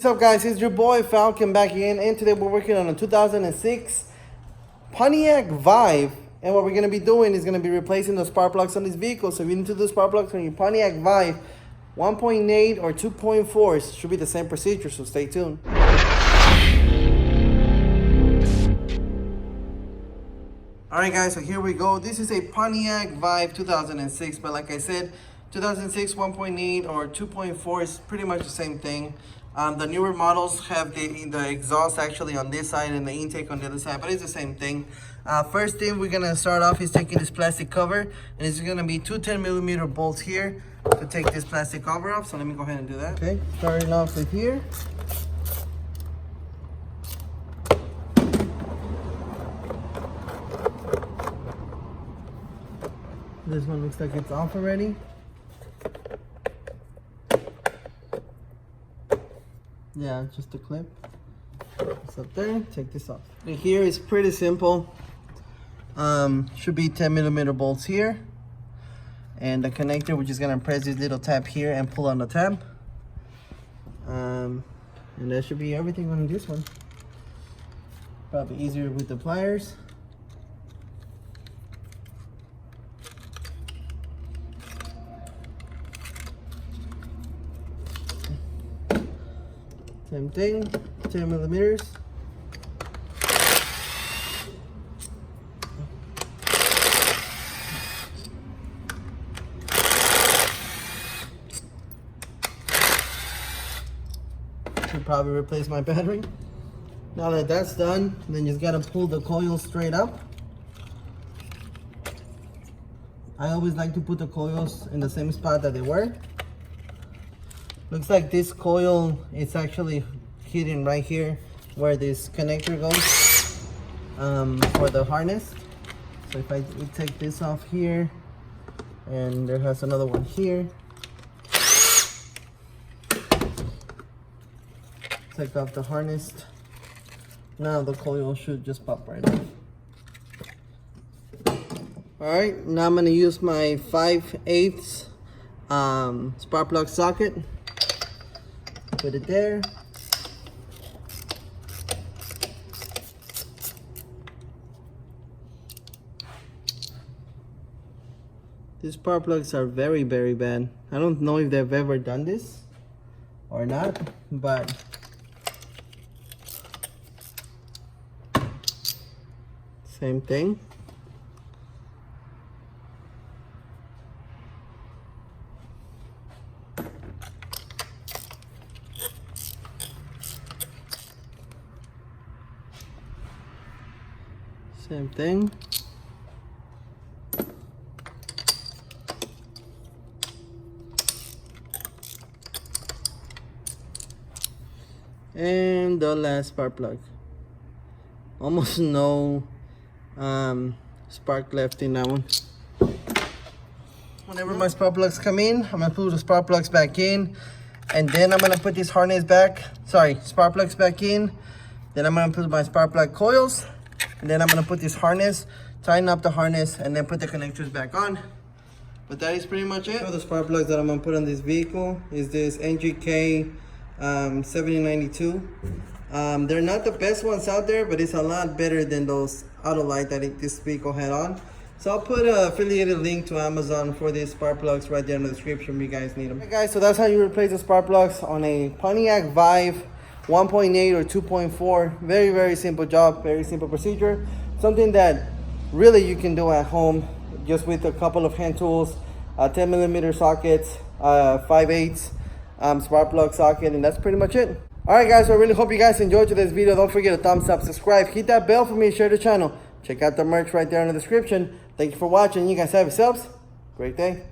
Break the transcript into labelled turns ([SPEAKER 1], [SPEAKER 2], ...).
[SPEAKER 1] What's up, guys? It's your boy Falcon back again, and today we're working on a 2006 Pontiac Vibe. And what we're going to be doing is going to be replacing the spark plugs on this vehicle. So if you need to do spark plugs on your Pontiac Vibe, 1.8 or 2.4 should be the same procedure, so stay tuned. Alright guys, so here we go. This is a Pontiac Vibe 2006, but like I said, 2006 1.8 or 2.4 is pretty much the same thing. The newer models have the exhaust actually on this side and the intake on the other side, but it's the same thing. First thing we're gonna start off is taking this plastic cover, and it's gonna be two 10mm bolts here to take this plastic cover off. So let me go ahead and do that. Okay, starting off with here. This one looks like it's off already. Yeah, just a clip. It's up there. Take this off. Here is pretty simple. Should be 10mm bolts here, and the connector, we're just gonna press this little tab here and pull on the tab. And that should be everything on this one. Probably easier with the pliers. Same thing, 10mm. Should probably replace my battery. Now that that's done, then you just gotta pull the coils straight up. I always like to put the coils in the same spot that they were. Looks like this coil is actually hidden right here where this connector goes for the harness. So if I take this off here, and there has another one here. Take off the harness. Now the coil should just pop right off. Alright, now I'm gonna use my 5/8 spark plug socket. Put it there. These spark plugs are very, very bad. I don't know if they've ever done this or not, but same thing. Same thing. And the last spark plug. Almost no spark left in that one. Whenever my spark plugs come in, I'm gonna put the spark plugs back in, and then I'm gonna put this harness back. Sorry, spark plugs back in. Then I'm gonna put my spark plug coils. And then I'm gonna put this harness, tighten up the harness, and then put the connectors back on. But that is pretty much it. So the spark plugs that I'm gonna put on this vehicle is this NGK 7092. They're not the best ones out there, but it's a lot better than those Autolite that this vehicle had on. So I'll put an affiliated link to Amazon for these spark plugs right there in the description if you guys need them. Okay guys, so that's how you replace the spark plugs on a Pontiac Vibe 1.8 or 2.4. Very, very simple job, very simple procedure. Something that really you can do at home just with a couple of hand tools, 10mm sockets, 5/8 spark plug socket, and that's pretty much it. Alright guys, so I really hope you guys enjoyed today's video. Don't forget to thumbs up, subscribe, hit that bell for me, share the channel. Check out the merch right there in the description. Thank you for watching. You guys have yourselves a great day.